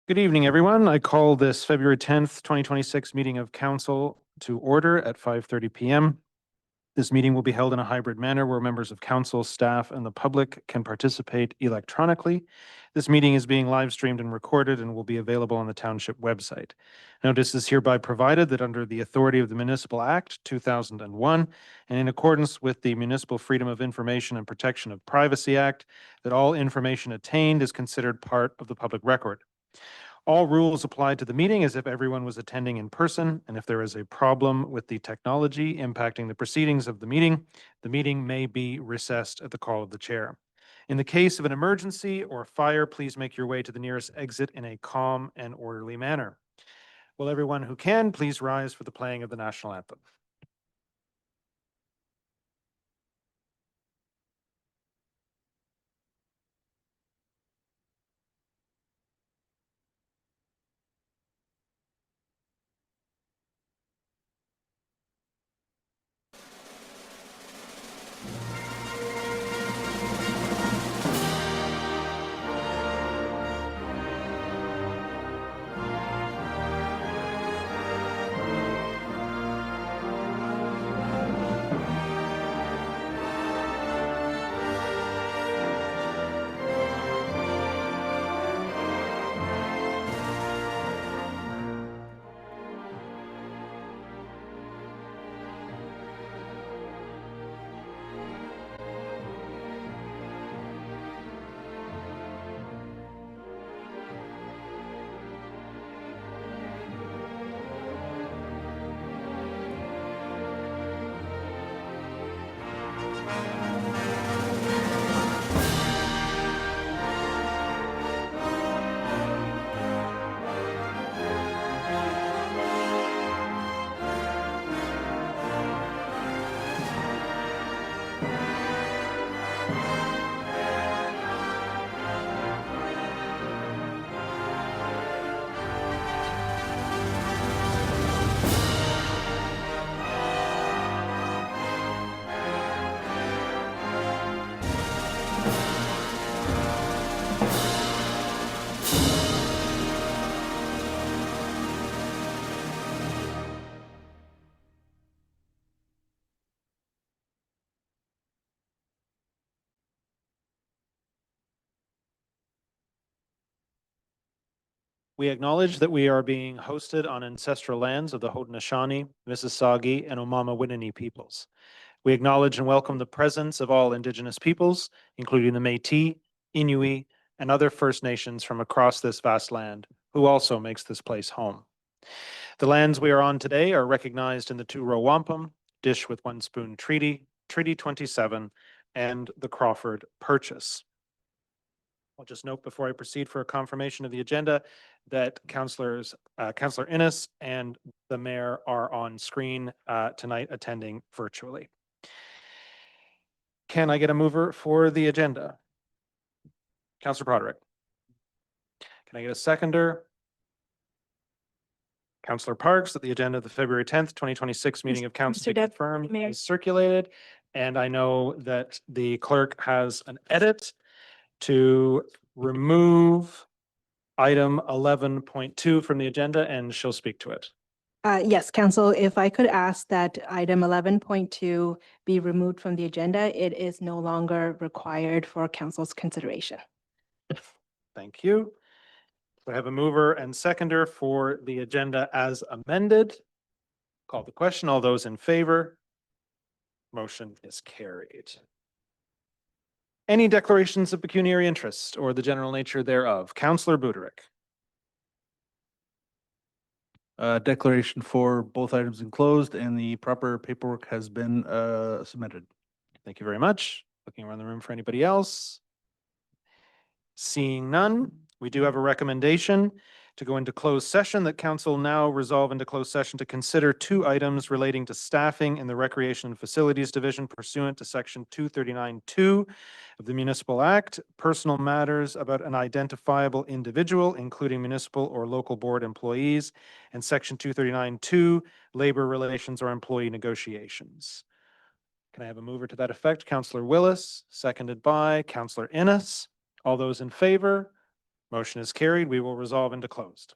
Good evening, everyone. I call this February 10th, 2026 meeting of council to order at 5:30 p.m. This meeting will be held in a hybrid manner where members of council, staff, and the public can participate electronically. This meeting is being live streamed and recorded and will be available on the Township website. Notice is hereby provided that under the authority of the Municipal Act 2001 and in accordance with the Municipal Freedom of Information and Protection of Privacy Act, that all information attained is considered part of the public record. All rules apply to the meeting as if everyone was attending in person, and if there is a problem with the technology impacting the proceedings of the meeting may be recessed at the call of the chair. In the case of an emergency or fire, please make your way to the nearest exit in a calm and orderly manner. Will everyone who can please rise for the playing of the national anthem? We acknowledge that we are being hosted on ancestral lands of the Haudenosaunee, Mississauga, and Omama-Winneni peoples. We acknowledge and welcome the presence of all Indigenous peoples, including the Métis, Inuit, and other First Nations from across this vast land, who also makes this place home. The lands we are on today are recognized in the Two-Row Wampum, Dish with One Spoon Treaty, Treaty 27, and the Crawford Purchase. I'll just note before I proceed for a confirmation of the agenda that Councillor Innes and the Mayor are on screen tonight attending virtually. Can I get a mover for the agenda? Councillor Budarick. Can I get a seconder? Councillor Parks, that the agenda of the February 10th, 2026 meeting of council be confirmed is circulated. And I know that the clerk has an edit to remove item 11.2 from the agenda, and she'll speak to it. Yes, Council, if I could ask that item 11.2 be removed from the agenda, it is no longer required for Council's consideration. Thank you. We have a mover and seconder for the agenda as amended. Call the question. All those in favor? Motion is carried. Any declarations of pecuniary interest or the general nature thereof? Councillor Budarick. Declaration for both items enclosed and the proper paperwork has been submitted. Thank you very much. Looking around the room for anybody else. Seeing none, we do have a recommendation to go into closed session that council now resolve into closed session to consider two items relating to staffing in the Recreation and Facilities Division pursuant to section 239(2) of the Municipal Act, personal matters about an identifiable individual, including municipal or local board employees, and section 239(2), labor relations or employee negotiations. Can I have a mover to that effect? Councillor Willis, seconded by Councillor Innes. All those in favor? Motion is carried. We will resolve into closed.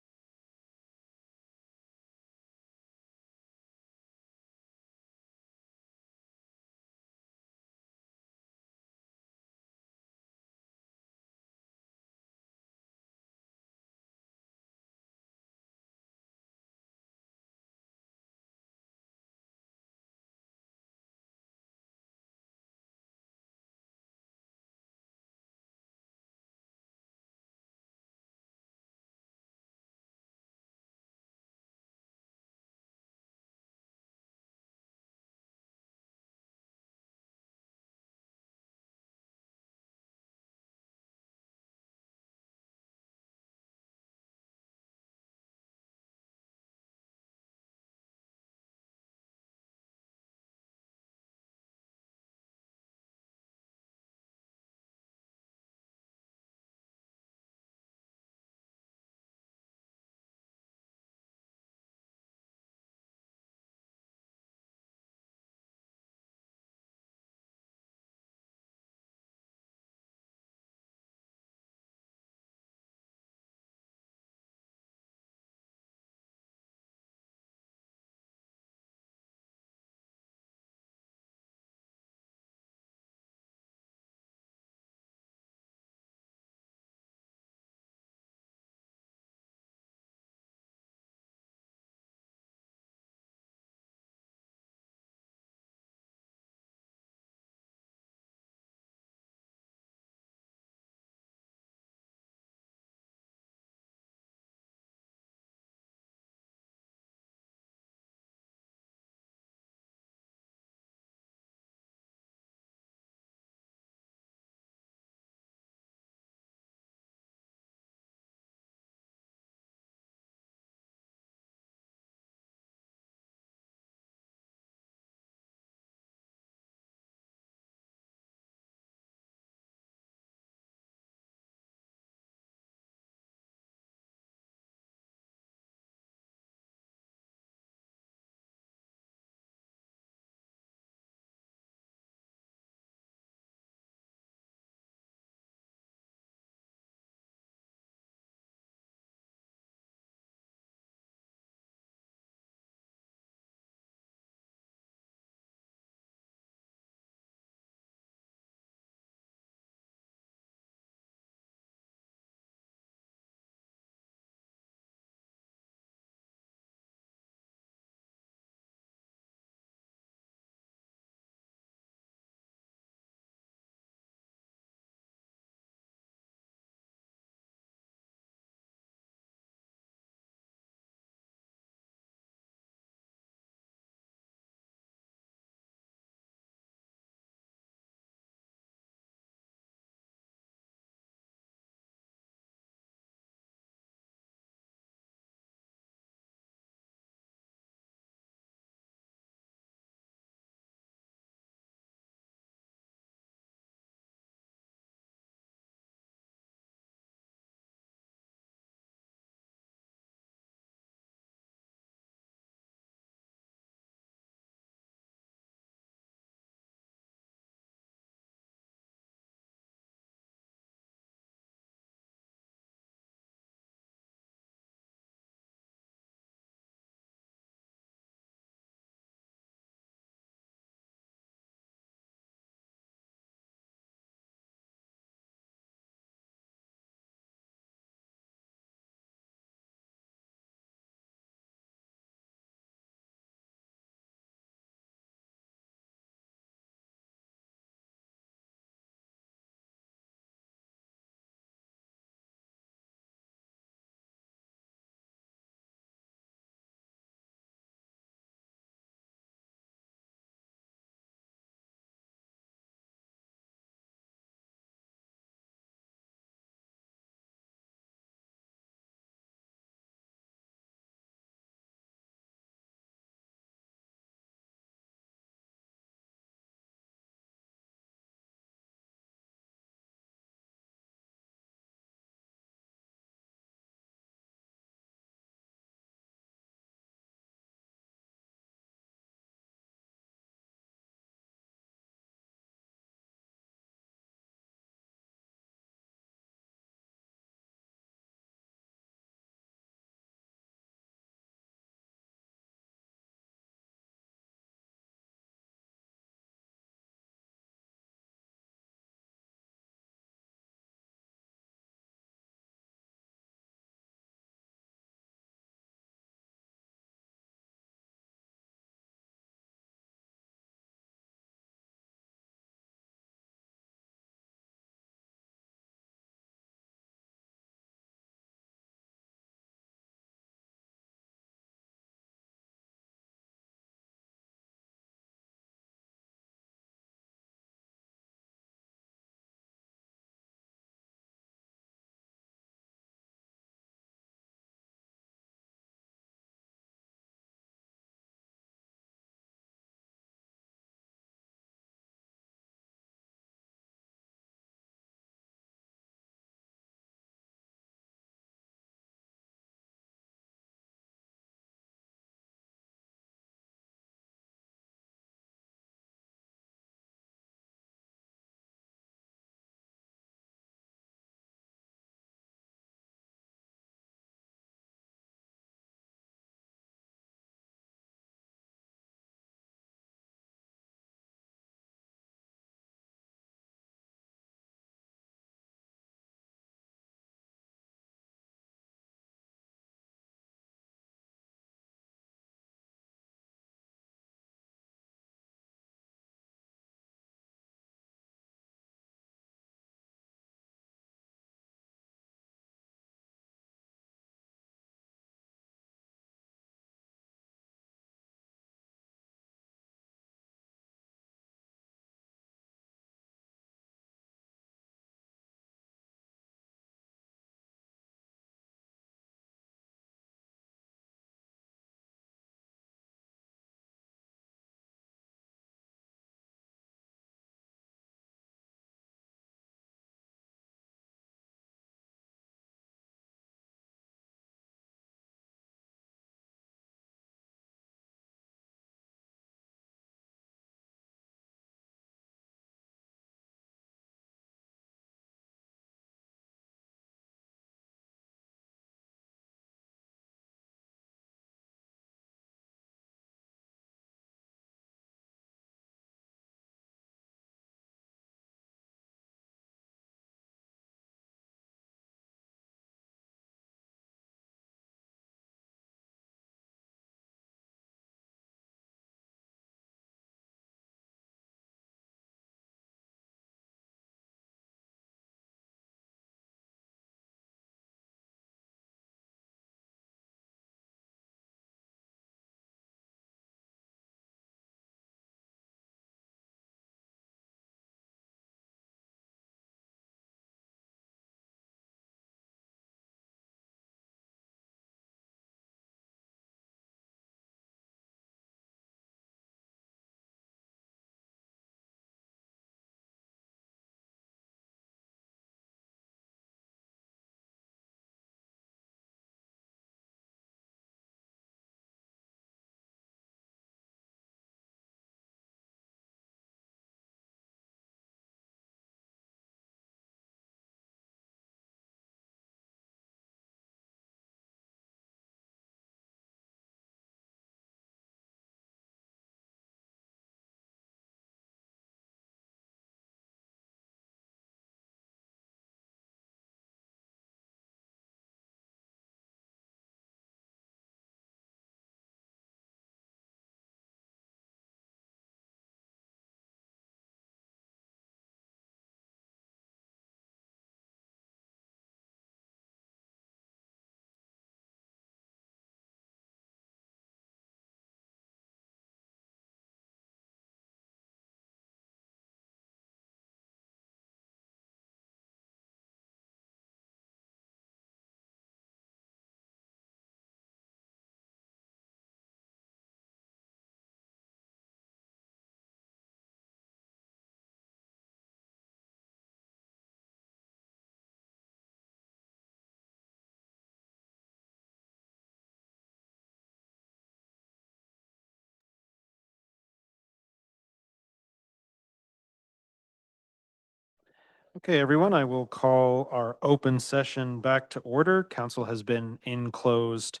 Okay, everyone, I will call our open session back to order. Council has been in closed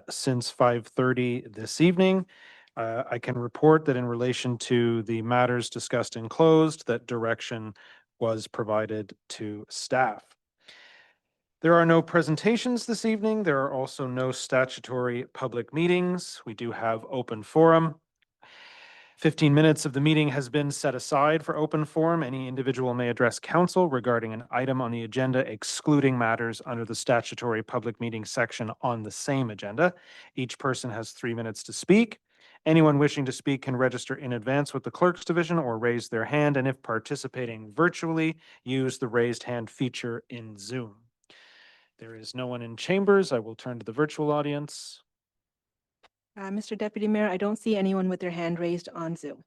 since 5:30 this evening. I can report that in relation to the matters discussed in closed, that direction was provided to staff. There are no presentations this evening. There are also no statutory public meetings. We do have open forum. 15 minutes of the meeting has been set aside for open forum. Any individual may address council regarding an item on the agenda, excluding matters under the statutory public meeting section on the same agenda. Each person has 3 minutes to speak. Anyone wishing to speak can register in advance with the clerk's division or raise their hand, and if participating virtually, use the raised hand feature in Zoom. There is no one in chambers. I will turn to the virtual audience. Mr. Deputy Mayor, I don't see anyone with their hand raised on Zoom.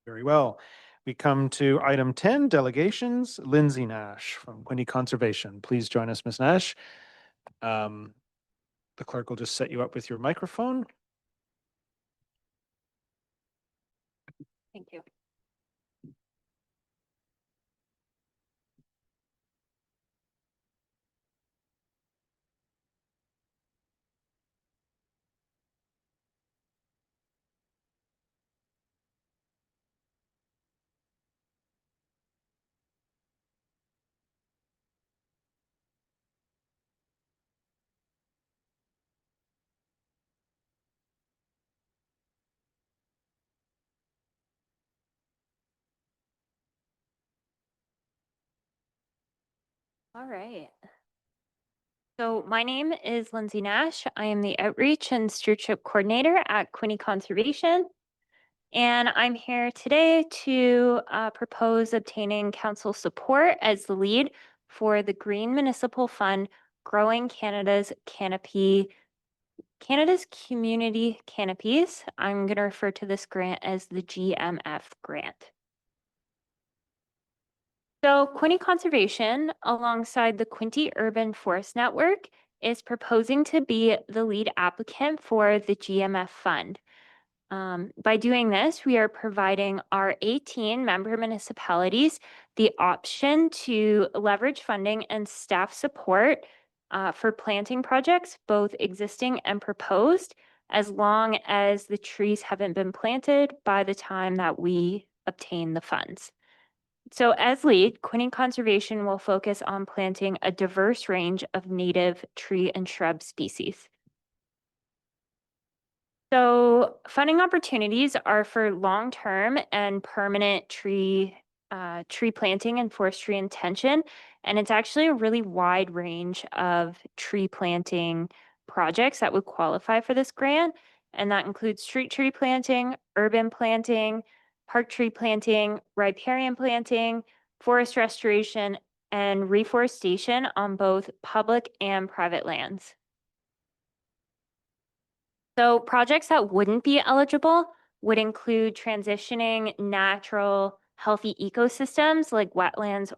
Very well. We come to item 10, delegations. Lindsay Nash from Quinte Conservation. Please join us, Ms. Nash. The clerk will just set you up with your microphone. Thank you. All right. So my name is Lindsay Nash. I am the Outreach and Stewardship Coordinator at Quinte Conservation. And I'm here today to propose obtaining council support as the lead for the Green Municipal Fund Growing Canada's Community Canopies. I'm going to refer to this grant as the GMF grant. So Quinte Conservation, alongside the Quinte Urban Forest Network, is proposing to be the lead applicant for the GMF fund. By doing this, we are providing our 18 member municipalities the option to leverage funding and staff support for planting projects, both existing and proposed, as long as the trees haven't been planted by the time that we obtain the funds. So as lead, Quinte Conservation will focus on planting a diverse range of native tree and shrub species. So funding opportunities are for long-term and permanent tree planting and forestry intention. And it's actually a really wide range of tree planting projects that would qualify for this grant. And that includes street tree planting, urban planting, park tree planting, riparian planting, forest restoration, and reforestation on both public and private lands. So projects that wouldn't be eligible would include transitioning natural healthy ecosystems like wetlands,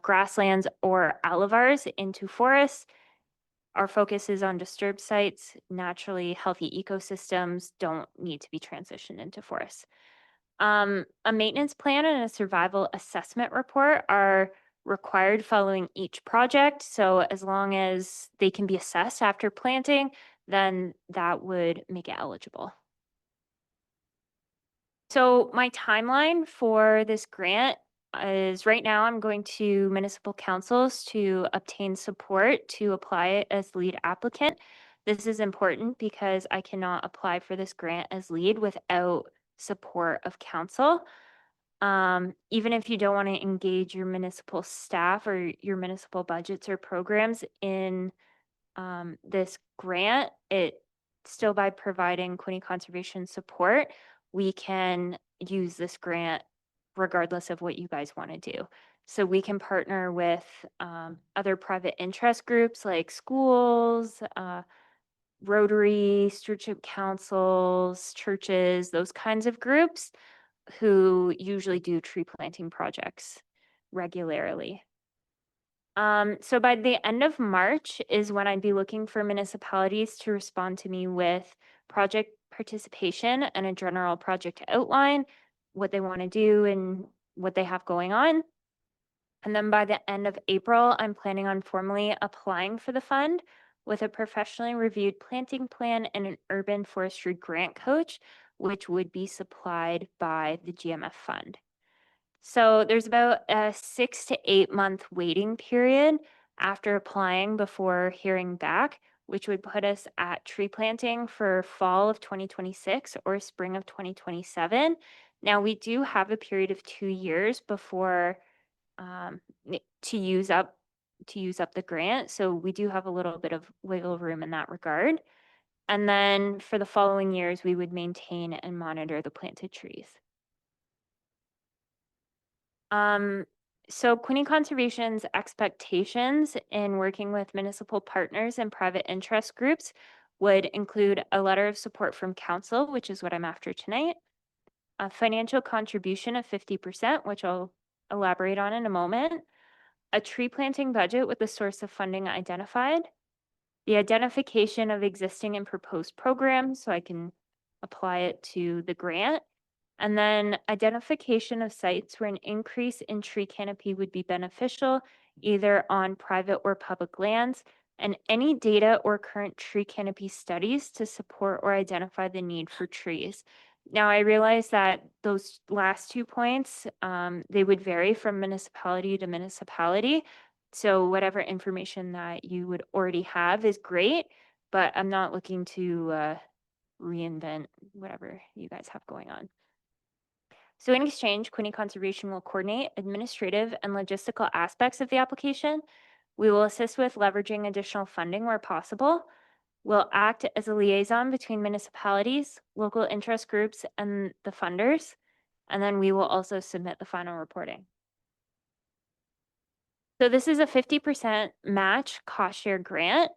grasslands, or alivars into forests. Our focus is on disturbed sites. Naturally healthy ecosystems don't need to be transitioned into forests. A maintenance plan and a survival assessment report are required following each project. So as long as they can be assessed after planting, then that would make it eligible. So my timeline for this grant is right now I'm going to municipal councils to obtain support to apply it as lead applicant. This is important because I cannot apply for this grant as lead without support of council. Even if you don't want to engage your municipal staff or your municipal budgets or programs in this grant, it still by providing Quinte Conservation support, we can use this grant regardless of what you guys want to do. So we can partner with other private interest groups like schools, Rotary, stewardship councils, churches, those kinds of groups who usually do tree planting projects regularly. So by the end of March is when I'd be looking for municipalities to respond to me with project participation and a general project outline, what they want to do and what they have going on. And then by the end of April, I'm planning on formally applying for the fund with a professionally reviewed planting plan and an urban forestry grant coach, which would be supplied by the GMF fund. So there's about a 6 to 8 month waiting period after applying before hearing back, which would put us at tree planting for fall of 2026 or spring of 2027. Now, we do have a period of 2 years before to use up the grant. So we do have a little bit of wiggle room in that regard. And then for the following years, we would maintain and monitor the planted trees. So Quinte Conservation's expectations in working with municipal partners and private interest groups would include a letter of support from council, which is what I'm after tonight, a financial contribution of 50%, which I'll elaborate on in a moment, a tree planting budget with the source of funding identified, the identification of existing and proposed programs so I can apply it to the grant, and then identification of sites where an increase in tree canopy would be beneficial, either on private or public lands, and any data or current tree canopy studies to support or identify the need for trees. Now, I realize that those last 2 points, they would vary from municipality to municipality. So whatever information that you would already have is great, but I'm not looking to reinvent whatever you guys have going on. So in exchange, Quinte Conservation will coordinate administrative and logistical aspects of the application. We will assist with leveraging additional funding where possible. We'll act as a liaison between municipalities, local interest groups, and the funders. And then we will also submit the final reporting. So this is a 50% match cost share grant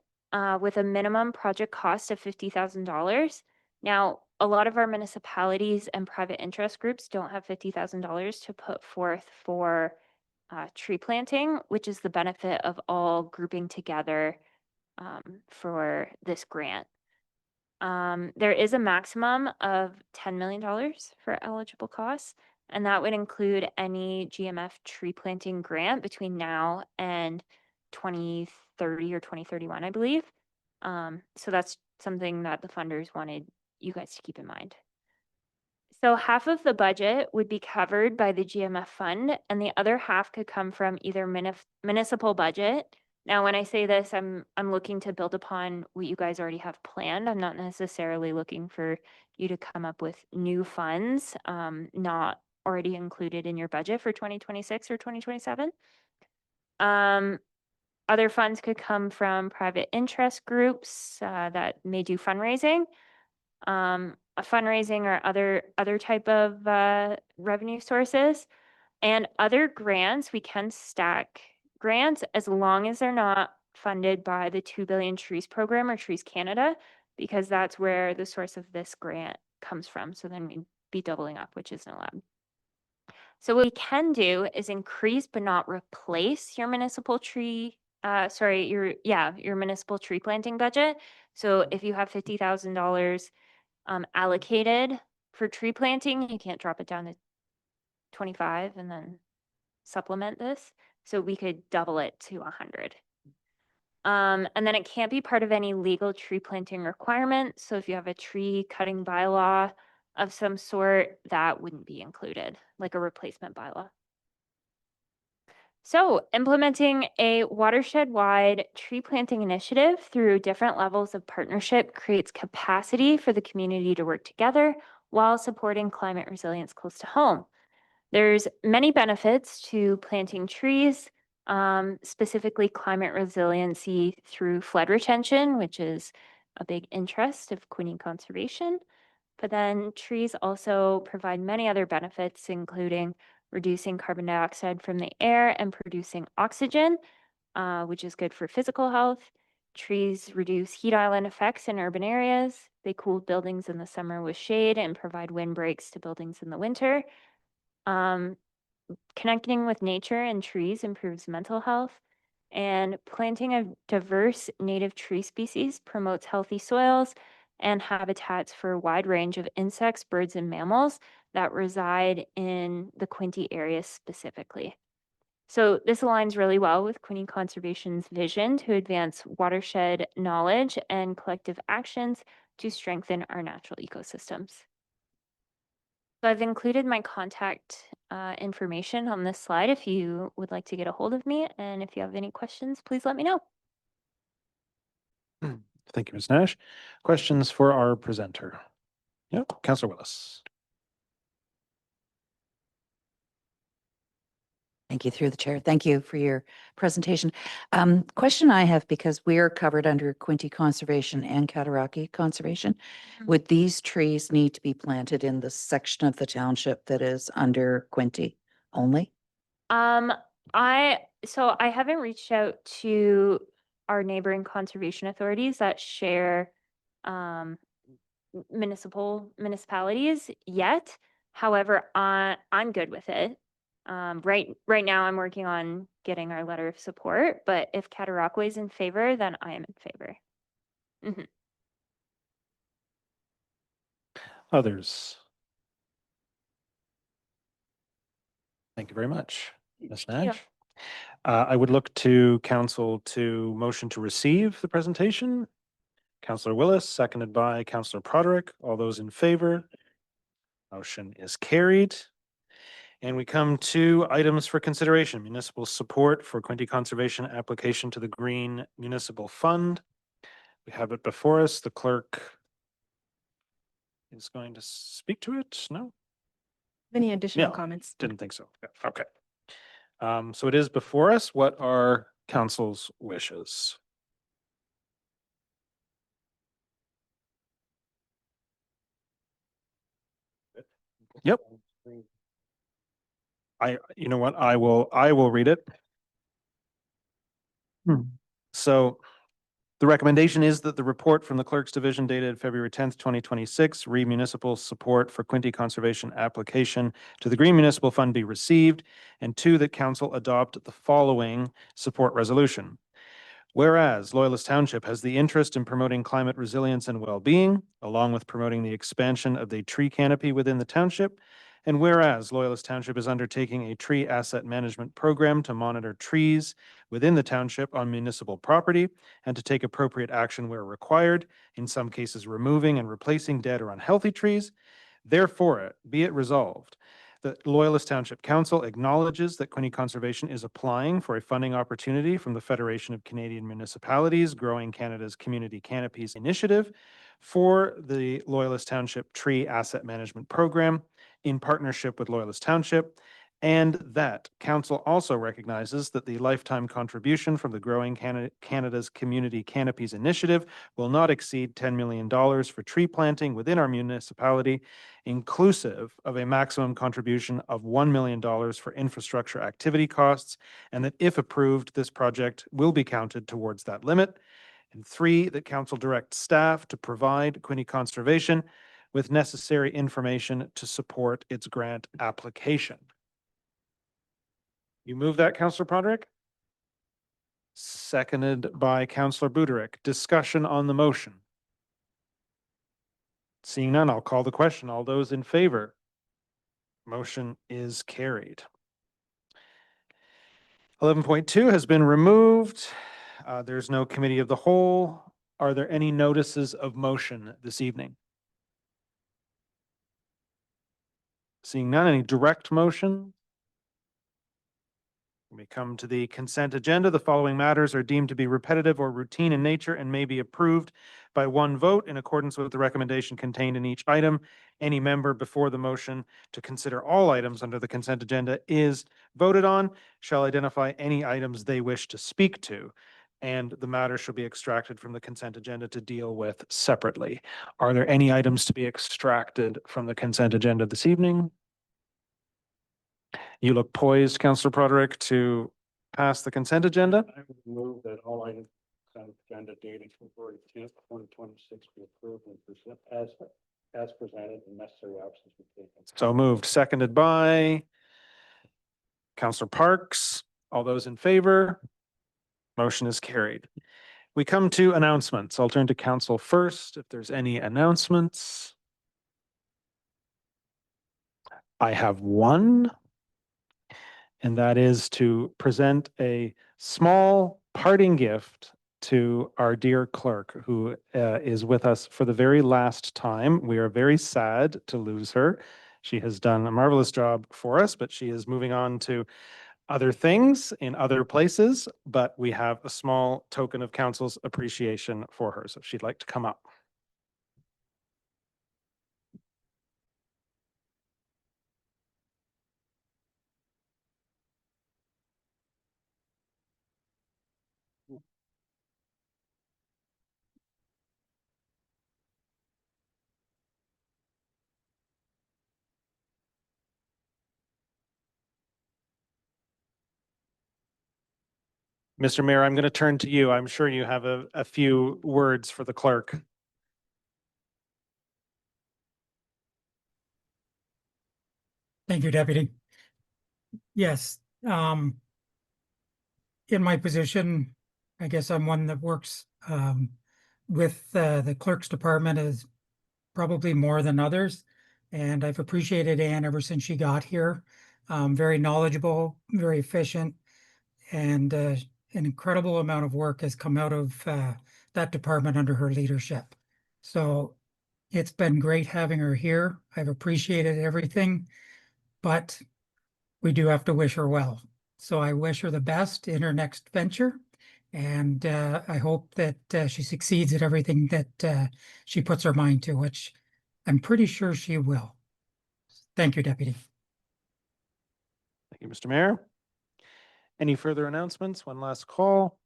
with a minimum project cost of $50,000. Now, a lot of our municipalities and private interest groups don't have $50,000 to put forth for tree planting, which is the benefit of all grouping together for this grant. There is a maximum of $10 million for eligible costs, and that would include any GMF tree planting grant between now and 2030 or 2031, I believe. So that's something that the funders wanted you guys to keep in mind. So half of the budget would be covered by the GMF fund, and the other half could come from either municipal budget. Now, when I say this, I'm looking to build upon what you guys already have planned. I'm not necessarily looking for you to come up with new funds, not already included in your budget for 2026 or 2027. Other funds could come from private interest groups that may do fundraising, fundraising or other type of revenue sources, and other grants. We can stack grants as long as they're not funded by the 2 Billion Trees program or Trees Canada, because that's where the source of this grant comes from. So then we'd be doubling up, which isn't allowed. So what we can do is increase but not replace your municipal tree, your municipal tree planting budget. So if you have $50,000 allocated for tree planting, you can't drop it down to 25 and then supplement this. So we could double it to 100. And then it can't be part of any legal tree planting requirement. So if you have a tree cutting bylaw of some sort, that wouldn't be included, like a replacement bylaw. So implementing a watershed-wide tree planting initiative through different levels of partnership creates capacity for the community to work together while supporting climate resilience close to home. There's many benefits to planting trees, specifically climate resiliency through flood retention, which is a big interest of Quinte Conservation. But then trees also provide many other benefits, including reducing carbon dioxide from the air and producing oxygen, which is good for physical health. Trees reduce heat island effects in urban areas. They cool buildings in the summer with shade and provide windbreaks to buildings in the winter. Connecting with nature and trees improves mental health, and planting a diverse native tree species promotes healthy soils and habitats for a wide range of insects, birds, and mammals that reside in the Quinte area specifically. So this aligns really well with Quinte Conservation's vision to advance watershed knowledge and collective actions to strengthen our natural ecosystems. So I've included my contact information on this slide if you would like to get a hold of me. And if you have any questions, please let me know. Thank you, Ms. Nash. Questions for our presenter? Yep, Councillor Willis. Thank you through the chair. Thank you for your presentation. Question I have, because we are covered under Quinte Conservation and Cataraqui Conservation, would these trees need to be planted in the section of the township that is under Quinte only? I haven't reached out to our neighboring conservation authorities that share municipalities yet. However, I'm good with it. Right now I'm working on getting our letter of support, but if Cataraqui is in favor, then I am in favor. Mhm. Others? Thank you very much, Ms. you. Nash. I would look to council to motion to receive the presentation. Councillor Willis, seconded by Councillor Budarick. All those in favor? Motion is carried. And we come to items for consideration. Municipal support for Quinte Conservation application to the Green Municipal Fund. We have it before us. The clerk is going to speak to it. No? Any additional Yeah. comments? Didn't think so. Yeah, okay. So it is before us. What are council's wishes? Yep. You know what? I will read it. So the recommendation is that the report from the Clerk's Division dated February 10th, 2026, re municipal support for Quinte Conservation application to the Green Municipal Fund be received, and two, that council adopt the following support resolution. Whereas Loyalist Township has the interest in promoting climate resilience and well-being, along with promoting the expansion of the tree canopy within the township, and whereas Loyalist Township is undertaking a tree asset management program to monitor trees within the township on municipal property and to take appropriate action where required, in some cases removing and replacing dead or unhealthy trees, therefore, be it resolved that Loyalist Township Council acknowledges that Quinte Conservation is applying for a funding opportunity from the Federation of Canadian Municipalities Growing Canada's Community Canopies Initiative for the Loyalist Township Tree Asset Management Program in partnership with Loyalist Township, and that council also recognizes that the lifetime contribution from the Growing Canada's Community Canopies Initiative will not exceed $10 million for tree planting within our municipality, inclusive of a maximum contribution of $1 million for infrastructure activity costs, and that if approved, this project will be counted towards that limit. And three, that council directs staff to provide Quinte Conservation with necessary information to support its grant application. You move that, Councillor Budarick? Seconded by Councillor Budarick. Discussion on the motion. Seeing none, I'll call the question. All those in favor? Motion is carried. 11.2 has been removed. There's no committee of the whole. Are there any notices of motion this evening? Seeing none, any direct motion? We come to the consent agenda. The following matters are deemed to be repetitive or routine in nature and may be approved by one vote in accordance with the recommendation contained in each item. Any member before the motion to consider all items under the consent agenda is voted on shall identify any items they wish to speak to, and the matter shall be extracted from the consent agenda to deal with separately. Are there any items to be extracted from the consent agenda this evening? You look poised, Councillor Budarick, to pass the consent agenda. I would move that all items on the agenda dated February 10th, 2026 be approved and present as presented and necessary actions be taken. So moved, seconded by Councillor Parks. All those in favor? Motion is carried. We come to announcements. I'll turn to council first if there's any announcements. I have one. And that is to present a small parting gift to our dear clerk, who is with us for the very last time. We are very sad to lose her. She has done a marvelous job for us, but she is moving on to other things in other places. But we have a small token of council's appreciation for her. So if she'd like to come up. Mr. Mayor, I'm going to turn to you. I'm sure you have a few words for the clerk. Thank you, Deputy. Yes, in my position, I guess I'm one that works with the clerk's department is probably more than others. And I've appreciated Anne ever since she got here. Very knowledgeable, very efficient, and an incredible amount of work has come out of that department under her leadership. So it's been great having her here. I've appreciated everything, but we do have to wish her well. So I wish her the best in her next venture. And I hope that she succeeds at everything that she puts her mind to, which I'm pretty sure she will. Thank you, Deputy. Thank you, Mr. Mayor. Any further announcements? One last call.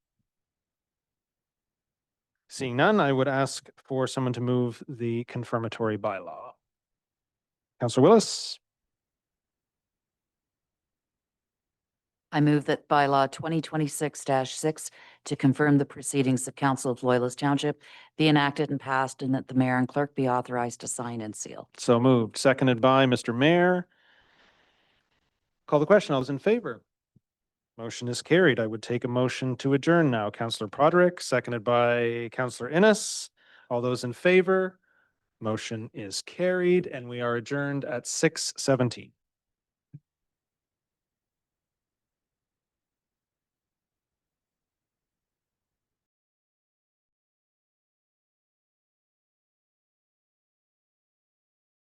Seeing none, I would ask for someone to move the confirmatory bylaw. Councillor Willis. I move that bylaw 2026-6 to confirm the proceedings of Council of Loyalist Township be enacted and passed, and that the mayor and clerk be authorized to sign and seal. So moved. Seconded by Mr. Mayor. Call the question. All those in favor? Motion is carried. I would take a motion to adjourn now. Councillor Budarick, seconded by Councillor Innes. All those in favor? Motion is carried, and we are adjourned at 6:17.